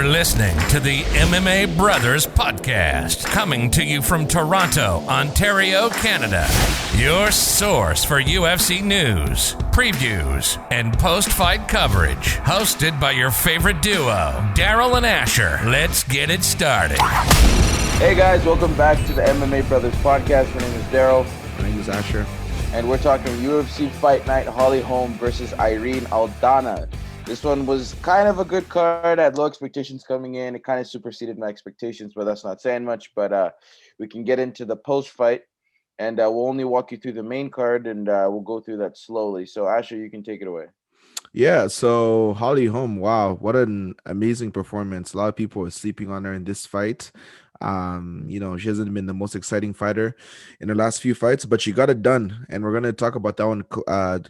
listening to the MMA Brothers Podcast, coming to you from Toronto, Ontario, Canada. Your source for UFC news, previews, and post-fight coverage. Hosted by your favorite duo, Daryl and Asher. Let's get it started. Hey guys, welcome back to the MMA Brothers Podcast. My name is Daryl. My name is Asher. And we're talking UFC Fight Night, Holm versus Irene Aldana. This one was kind of a good card. I had low expectations coming in. It kind of superseded my expectations, but that's not saying much. But we can get into the post-fight, and we'll only walk you through the main card, and we'll go through that slowly. So, Asher, you can take it away. Yeah, so Holm, wow, what an amazing performance. A lot of people are sleeping on her in this fight. She hasn't been the most exciting fighter in her last few fights, but she got it done. And we're going to talk about that one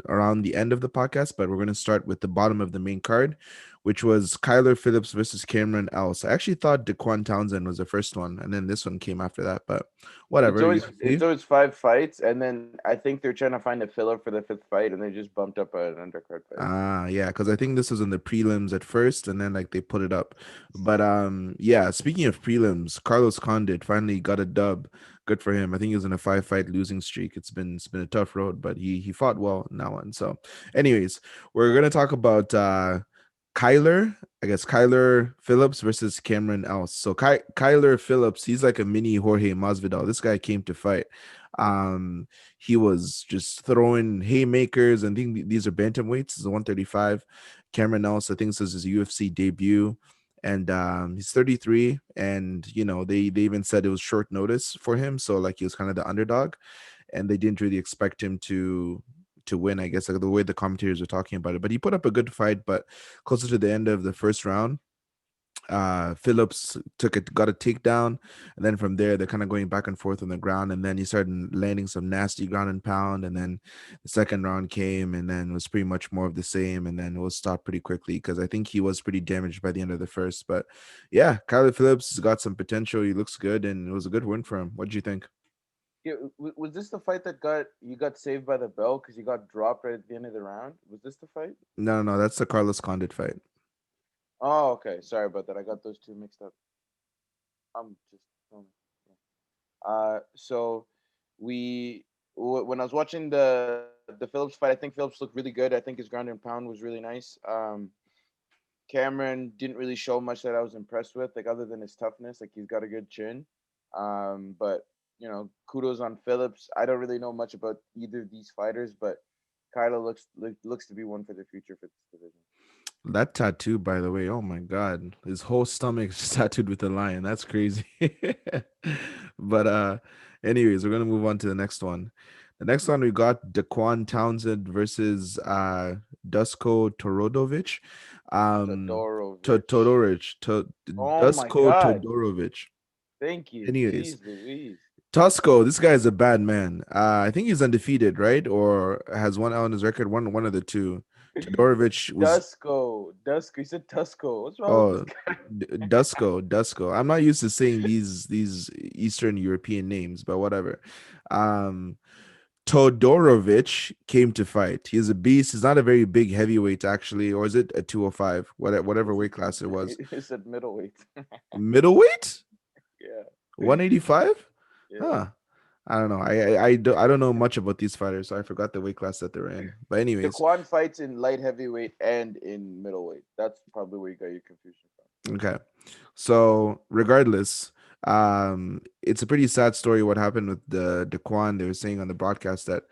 around the end of the podcast, but we're going to start with the bottom of the main card, which was Phillips versus Cameron Else. I actually thought Daquan Townsend was the first one, and then this one came after that, but whatever. It's always 5 fights, and then I think they're trying to find a filler for the 5th fight, and they just bumped up an undercard fight. Yeah, because I think this was in the prelims at first, and then they put it up. But speaking of prelims, Carlos Condit finally got a dub. Good for him. I think he was in a 5-fight losing streak. It's been a tough road, but he fought well in that one. So, anyways, we're gonna talk about Kyler Phillips versus Cameron Else. So Kyler Phillips, he's like a mini Jorge Masvidal. This guy came to fight. He was just throwing haymakers, and I think these are bantamweights. It's a 135. Cameron Else, I think this is his UFC debut, and he's 33. And they even said it was short notice for him, so he was kind of the underdog, and they didn't really expect him to win, I guess, the way the commentators are talking about it. But he put up a good fight, but closer to the end of the first round, Phillips got a takedown, and then from there they're kind of going back and forth on the ground, and then he started landing some nasty ground and pound, and then the second round came, and then it was pretty much more of the same, and then it was stopped pretty quickly because I think he was pretty damaged by the end of the first. But yeah, Kyler Phillips has got some potential. He looks good, and it was a good win for him. What did you think? Yeah, was this the fight that got saved by the bell because you got dropped right at the end of the round? Was this the fight? No, that's the Carlos Condit fight. Oh, okay. Sorry about that. I got those two mixed up. So when I was watching the Phillips fight, I think Phillips looked really good. I think his ground and pound was really nice. Cameron didn't really show much that I was impressed with, other than his toughness. He's got a good chin. But kudos on Phillips. I don't really know much about either of these fighters, but Kyla looks to be one for the future for this division. That tattoo, by the way, oh my God, his whole stomach is tattooed with a lion. That's crazy. But anyways, we're gonna move on to the next one. The next one we got Daquan Townsend versus Dusko Todorovic. Todorovic. Thank you. Anyways, Tusko, this guy is a bad man. I think he's undefeated, right? Or has one out on his record. One of the two. Todorovic was Dusko. You said Tusko. What's wrong with this guy? Dusko. I'm not used to saying these Eastern European names, but whatever. Todorovic came to fight. He's a beast. He's not a very big heavyweight, actually, or is it a 205? Whatever weight class it was. He said middleweight. Middleweight? Yeah. 185? Yeah. Huh. I don't know. I don't know much about these fighters, so I forgot the weight class that they're in. But anyways, Daquan fights in light heavyweight and in middleweight. That's probably where you got your confusion from. Okay. So regardless, it's a pretty sad story what happened with the Daquan. They were saying on the broadcast that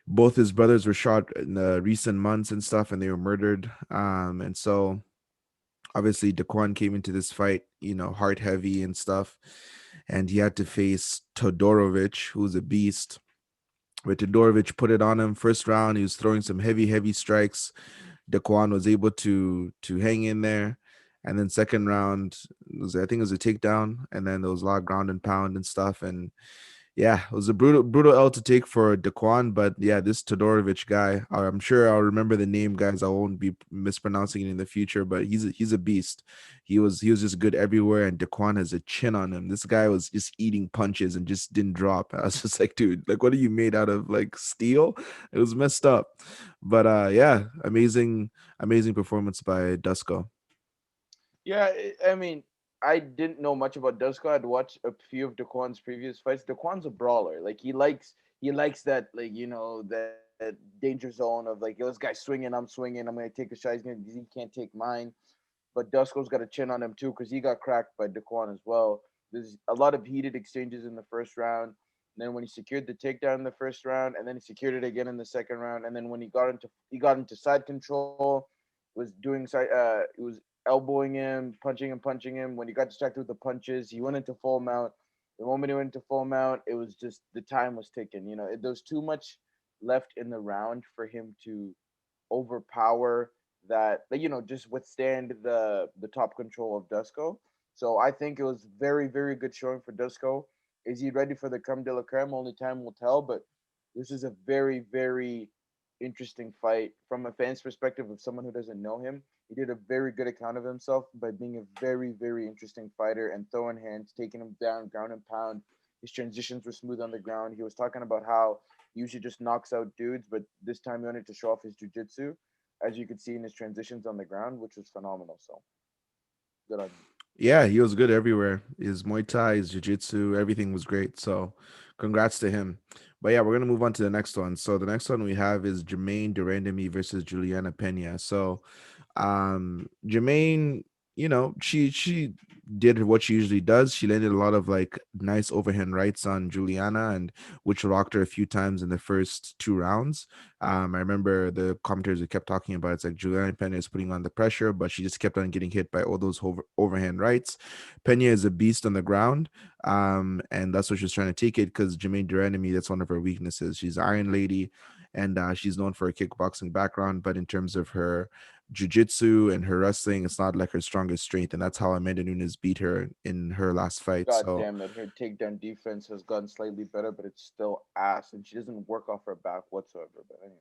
both his brothers were shot in the recent months and stuff, and they were murdered. And so obviously Daquan came into this fight, heart heavy and stuff, and he had to face Todorovic, who's a beast. But Todorovic put it on him. First round, he was throwing some heavy strikes. Daquan was able to hang in there. And then second round, I think it was a takedown. And then there was a lot of ground and pound and stuff. And yeah, it was a brutal L to take for Daquan, but yeah, this Todorovic guy, I'm sure I'll remember the name, guys. I won't be mispronouncing it in the future, but he's a beast. He was just good everywhere, and Daquan has a chin on him. This guy was just eating punches and just didn't drop. I was just like, dude, what are you made out of, steel? It was messed up. But yeah, amazing performance by Dusko. Yeah, I mean, I didn't know much about Dusko. I'd watched a few of Daquan's previous fights. Daquan's a brawler. Like he likes that, like, that danger zone of like, yo, this guy's swinging, I'm swinging, I'm gonna take a shot. He can't take mine. But Dusko's got a chin on him too because he got cracked by Daquan as well. There's a lot of heated exchanges in the first round. And then when he secured the takedown in the first round, and then he secured it again in the second round, and then when he got into side control, he was elbowing him, punching him. When he got distracted with the punches, he went into full mount. The moment he went into full mount, it was just the time was ticking. There was too much left in the round for him to overpower that, like, just withstand the top control of Dusko. So I think it was very, very good showing for Dusko. Is he ready for the creme de la creme? Only time will tell. But this is a very, very interesting fight from a fan's perspective of someone who doesn't know him. He did a very good account of himself by being a very, very interesting fighter and throwing hands, taking him down, ground and pound. His transitions were smooth on the ground. He was talking about how he usually just knocks out dudes, but this time he wanted to show off his jujitsu, as you could see in his transitions on the ground, which was phenomenal. So good on him. Yeah, he was good everywhere. His Muay Thai, his Jiu-Jitsu, everything was great. So congrats to him. But yeah, we're gonna move on to the next one. So the next one we have is Jermaine Durandemi versus Juliana Pena. So Jermaine, she did what she usually does. She landed a lot of like nice overhand rights on Juliana, and which rocked her a few times in the first two rounds. I remember the commentators who kept talking about it's like Juliana Pena is putting on the pressure, but she just kept on getting hit by all those overhand rights. Pena is a beast on the ground, and that's what she's trying to take it because Jermaine Durandemi, that's one of her weaknesses. She's an Iron Lady, and she's known for a kickboxing background, but in terms of her jiu-jitsu and her wrestling, it's not like her strongest strength, and that's how Amanda Nunes beat her in her last fight. God So damn it, her takedown defense has gotten slightly better, but it's still ass, and she doesn't work off her back whatsoever. But anyway,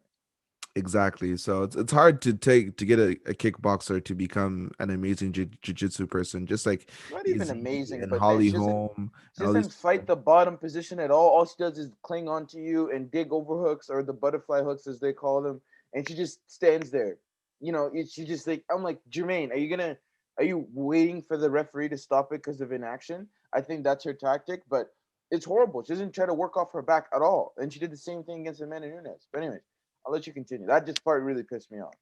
exactly. So it's hard to get a kickboxer to become an amazing jiu-jitsu person, just like not even Izzy amazing, and but man, Holly she doesn't Holm she and all these doesn't fight people. the bottom position at all. All she does is cling onto you and dig overhooks or the butterfly hooks as they call them, and she just stands there. She just like, I'm like, Jermaine, are you waiting for the referee to stop it because of inaction? I think that's her tactic, but it's horrible. She doesn't try to work off her back at all, and she did the same thing against Amanda Nunes. But anyways, I'll let you continue. That just part really pissed me off.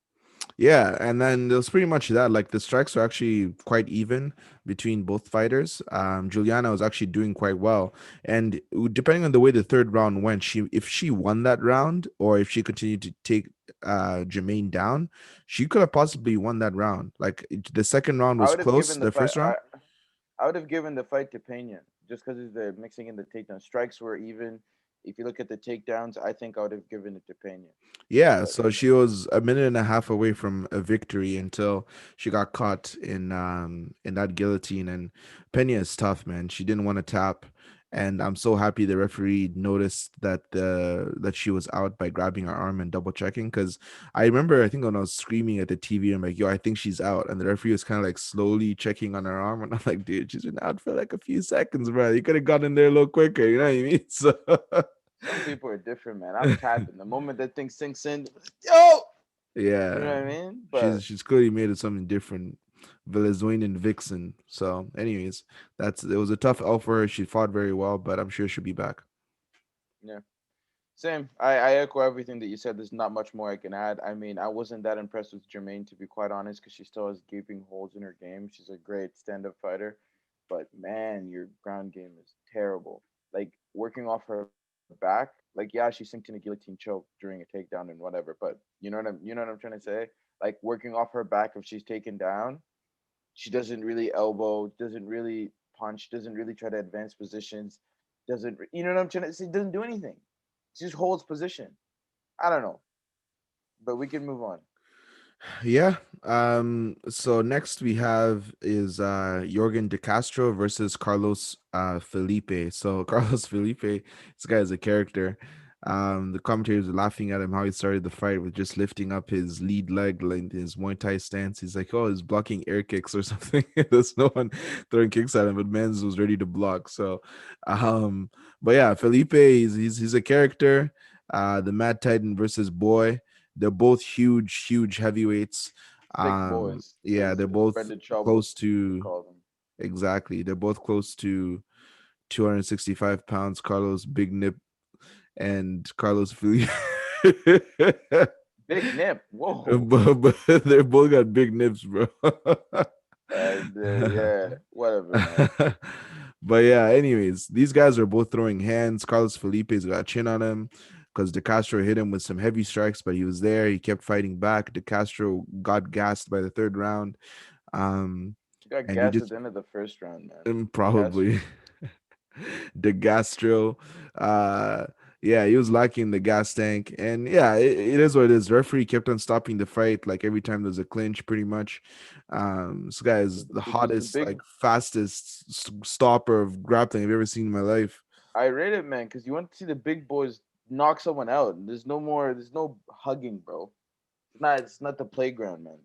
Yeah, and then there was pretty much that. Like the strikes were actually quite even between both fighters. Juliana was actually doing quite well, and depending on the way the third round went, if she won that round or if she continued to take Jermaine down, she could have possibly won that round. Like the second round I was would have close. given the The fight. first round. I would have given the fight to Pena just because the mixing in the takedown strikes were even. If you look at the takedowns, I think I would have given it to Pena. Yeah, But so she was a minute and a half away from a victory until she got caught in that guillotine. And Pena is tough, man. She didn't want to tap, and I'm so happy the referee noticed that she was out by grabbing her arm and double checking. Because I remember, I think when I was screaming at the TV, I'm like, "Yo, I think she's out," and the referee was kind of like slowly checking on her arm, and I'm like, "Dude, she's been out for like a few seconds, bro. You could have gotten in there a little quicker." You know what I mean? So. some people are different, man. I'm tapping the moment that thing sinks in. Yo, you know Yeah, what I mean? she's But she's clearly made it something different. Venezuelan vixen. So, anyways, it was a tough L for her. She fought very well, but I'm sure she'll be back. yeah, same. I echo everything that you said. There's not much more I can add. I mean, I wasn't that impressed with Jermaine, to be quite honest, because she still has gaping holes in her game. She's a great stand-up fighter, but man, your ground game is terrible. Like working off her back. Like, yeah, she synced in a guillotine choke during a takedown and whatever, but you know what I'm trying to say. Like working off her back if she's taken down, she doesn't really elbow, doesn't really punch, doesn't really try to advance positions, you know what I'm trying to say? Doesn't do anything. She just holds position. I don't know, but we can move on. Yeah. So next we have is Jorgen De Castro versus Carlos Felipe. So Carlos Felipe, this guy is a character. The commentators are laughing at him how he started the fight with just lifting up his lead leg, like his Muay Thai stance. He's like, oh, he's blocking air kicks or something. There's no one throwing kicks at him, but Menz was ready to block. So um, but yeah, Felipe, he's a character. The Mad Titan versus Boy. They're both huge, huge heavyweights. Thick boys, Yeah, they're as both Brendan Schaub close would to call them. exactly. They're both close to 265 pounds. Carlos Big Nip and Carlos Felipe. Big Nip. Whoa. but they both got big nips, bro. Yeah, whatever, man. But yeah, anyways, these guys are both throwing hands. Carlos Felipe's got a chin on him because De Castro hit him with some heavy strikes, but he was there. He kept fighting back. De Castro got gassed by the third round. Um, He got and he gassed at just the end of the first round, man. The probably Castro. De Castro. Uh, yeah, he was lacking the gas tank, and yeah, it is what it is. Referee kept on stopping the fight, like every time there's a clinch, pretty much. This guy is the It was the hottest, big. like fastest stopper of grappling I've ever seen in my life. I rate it, man, because you want to see the big boys knock someone out. There's no more. There's no hugging, bro. It's not. It's not the playground, man.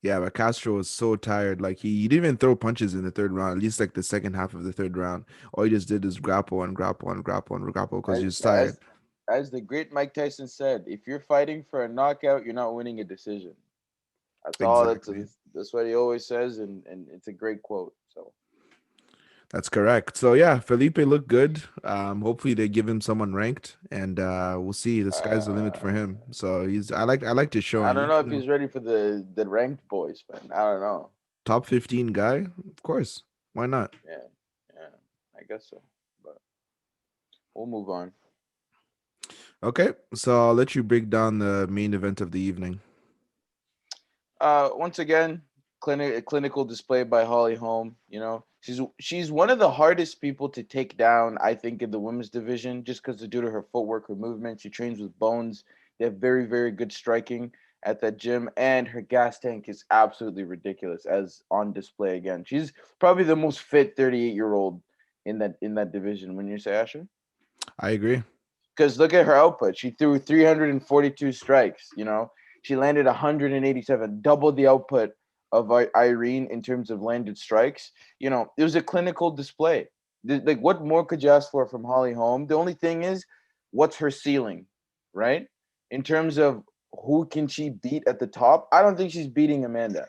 Yeah, but Castro was so tired. Like he didn't even throw punches in the third round, at least like the second half of the third round. All he just did is grapple and grapple and grapple and grapple because he As was tired. as as the great Mike Tyson said, if you're fighting for a knockout, you're not winning a decision. That's all. Exactly. That's what he always says, and it's a great quote. So That's correct. So yeah, Felipe looked good. Hopefully they give him someone ranked, and we'll see. The sky's the limit for uh, him. So he's I like his I showing. don't know if he's ready for the ranked boys, man. I don't know. Top 15 guy, of course. Why not? Yeah, yeah, I guess so. But we'll move on. Okay, so I'll let you break down the main event of the evening. Once again, clinical display by Holly Holm. She's one of the hardest people to take down, I think, in the women's division, just because due to her footwork, her movement. She trains with Bones. They have very, very good striking at that gym, and her gas tank is absolutely ridiculous, as on display again. She's probably the most fit 38-year-old in that division. When you say Asher, I agree. because look at her output. She threw 342 strikes. She landed 187, double the output of Irene in terms of landed strikes. It was a clinical display. Like, what more could you ask for from Holly Holm? The only thing is, what's her ceiling, right? In terms of who can she beat at the top, I don't think she's beating Amanda.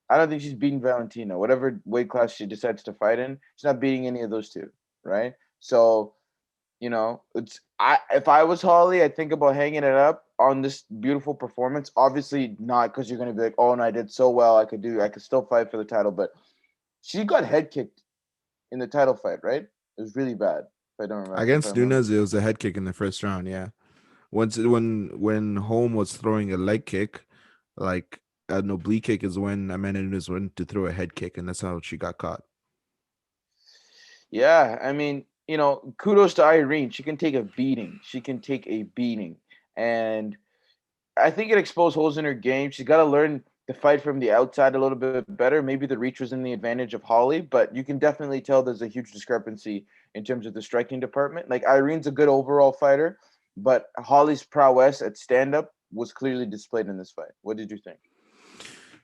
I don't think she's beating Valentina. Whatever weight class she decides to fight in, she's not beating any of those two, right? So it's I if I was Holly, I'd think about hanging it up on this beautiful performance. Obviously not because you're gonna be like, oh, and I did so well, I could still fight for the title, but she got head kicked in the title fight, right? It was really bad. If I Against remember. Nunes, it was a head kick in the first round. Yeah, once when Holm was throwing a leg kick, like an oblique kick is when Amanda Nunes went to throw a head kick, and that's how she got caught. Yeah, I mean, kudos to Irene. She can take a beating. She can take a beating. And I think it exposed holes in her game. She's got to learn to fight from the outside a little bit better. Maybe the reach was in the advantage of Holly, but you can definitely tell there's a huge discrepancy in terms of the striking department. Like, Irene's a good overall fighter, but Holly's prowess at stand up was clearly displayed in this fight. What did you think?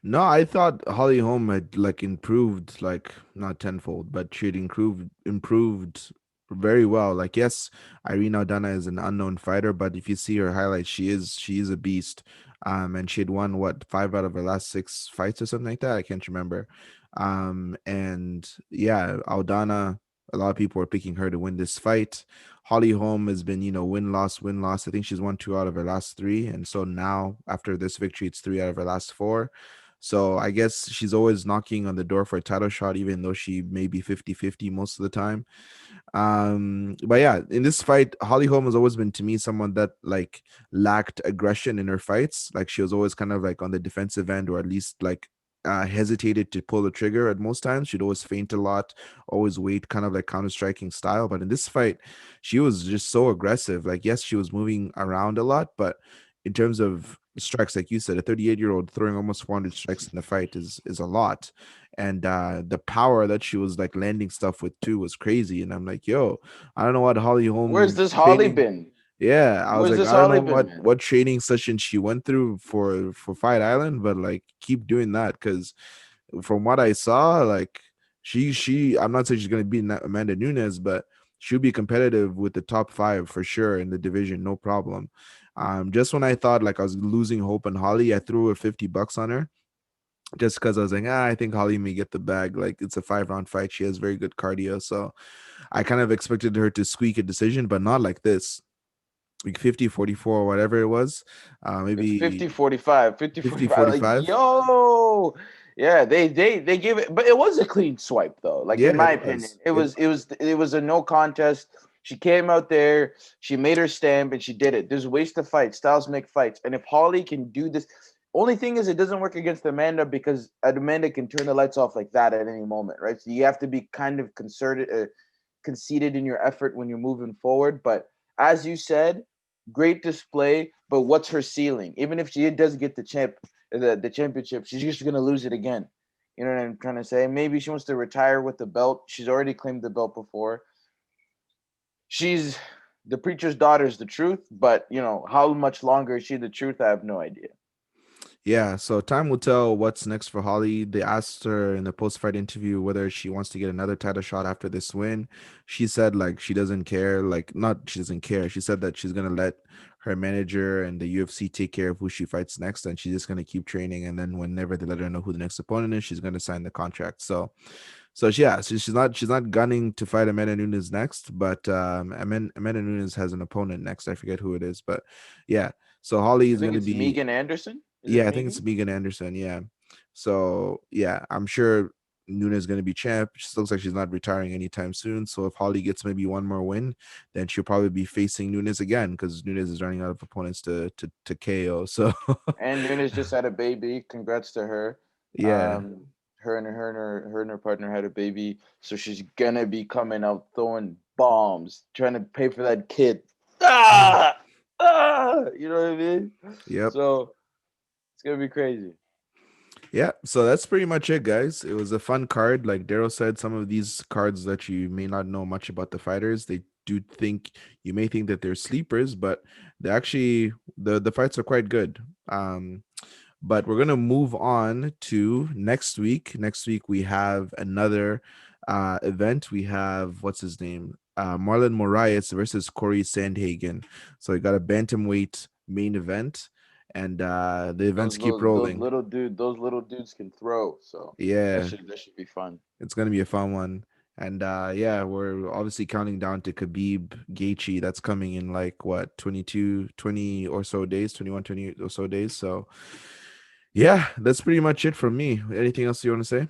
No, I thought Holly Holm had like improved, like not tenfold, but she had improved very well. Like, yes, Irene Aldana is an unknown fighter, but if you see her highlights, she is a beast. And she had won what 5 out of her last 6 fights or something like that. I can't remember. And yeah, Aldana. A lot of people are picking her to win this fight. Holly Holm has been, win loss, win loss. I think she's won 2 out of her last 3, and so now after this victory, it's 3 out of her last 4. So I guess she's always knocking on the door for a title shot, even though she may be 50-50 most of the time. But yeah, in this fight, Holly Holm has always been to me someone that like lacked aggression in her fights. Like she was always kind of like on the defensive end, or at least like hesitated to pull the trigger at most times. She'd always feint a lot, always wait, kind of like counter striking style. But in this fight, she was just so aggressive. Like, yes, she was moving around a lot, but in terms of strikes, like you said, a 38-year-old throwing almost 400 strikes in the fight is a lot. And the power that she was like landing stuff with too was crazy. And I'm like, yo, I don't know what Holly Where's Holm this Holly training. been? Yeah, I was Where's like, this I don't Holly know been, what man? what training session she went through for Fight Island, but like keep doing that because from what I saw, like I'm not saying she's gonna beat Amanda Nunes, but she'll be competitive with the top 5 for sure in the division, no problem. Just when I thought like I was losing hope on Holly, I threw her $50 on her. just because I was like, I think Holly may get the bag. Like, it's a 5-round fight. She has very good cardio. So I kind of expected her to squeak a decision, but not like this. Like 50-44 or whatever it was. It's Maybe 50-45, 50 50-45. Like, 45. yo, yeah, they gave it, but it was a clean swipe though. Like Yeah, in my it opinion, was. it It was it was it was a no contest. She came out there, she made her stamp, and she did it. There's ways to fight. Styles make fights, and if Holly can do this, only thing is it doesn't work against Amanda because Amanda can turn the lights off like that at any moment, right? So you have to be kind of conceited in your effort when you're moving forward. But as you said, great display. But what's her ceiling? Even if she does get the championship, she's just gonna lose it again. You know what I'm trying to say? Maybe she wants to retire with the belt. She's already claimed the belt before. She's the preacher's daughter is the truth, but how much longer is she the truth? I have no idea. Yeah, so time will tell what's next for Holly. They asked her in the post-fight interview whether she wants to get another title shot after this win. She said like she doesn't care, like not she doesn't care. She said that she's gonna let her manager and the UFC take care of who she fights next, and she's just gonna keep training. And then whenever they let her know who the next opponent is, she's gonna sign the contract. So she's not gunning to fight Amanda Nunes next, but Amanda Nunes has an opponent next. I forget who it is, but yeah. So Holly I is think gonna it's be. Megan Anderson. Is it Yeah, I think it's Megan? Megan Anderson. Yeah. So yeah, I'm sure Nunes is going to be champ. She looks like she's not retiring anytime soon. So if Holly gets maybe one more win, then she'll probably be facing Nunes again because Nunes is running out of opponents to KO. So And Nunes just had a baby. Congrats to her. yeah, Um, her and her partner had a baby, so she's gonna be coming out throwing bombs, trying to pay for that kid. Ah, you know what I mean? yep. So it's gonna be crazy. Yeah, so that's pretty much it, guys. It was a fun card. Like Daryl said, some of these cards that you may not know much about the fighters, they do think you may think that they're sleepers, but they actually the fights are quite good. But we're gonna move on to next week. Next week we have another event. We have what's his name? Marlon Moraes versus Corey Sandhagen. So we got a bantamweight main event, and the events keep rolling. Those little dudes can throw. So that Yeah, should be fun. it's gonna be a fun one. And yeah, we're obviously counting down to Khabib Gaethje. That's coming in like what 20 or so days, 21, 20 or so days. So yeah, that's pretty much it from me. Anything else you want to say?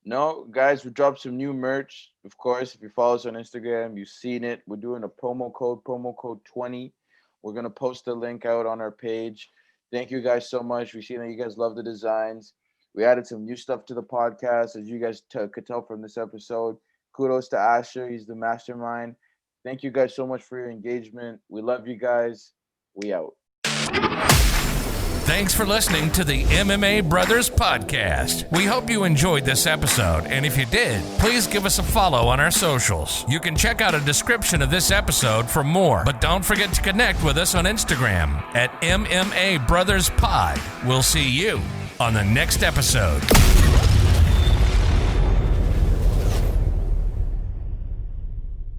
No, guys, we dropped some new merch. Of course, if you follow us on Instagram, you've seen it. We're doing a promo code 20. We're going to post the link out on our page. Thank you guys so much. We see that you guys love the designs. We added some new stuff to the podcast, as you guys could tell from this episode. Kudos to Asher. He's the mastermind. Thank you guys so much for your engagement. We love you guys. We out. Thanks for listening to the MMA Brothers Podcast. We hope you enjoyed this episode, and if you did, please give us a follow on our socials. You can check out a description of this episode for more, but don't forget to connect with us on Instagram at MMA Brothers Pod. We'll see you on the next episode.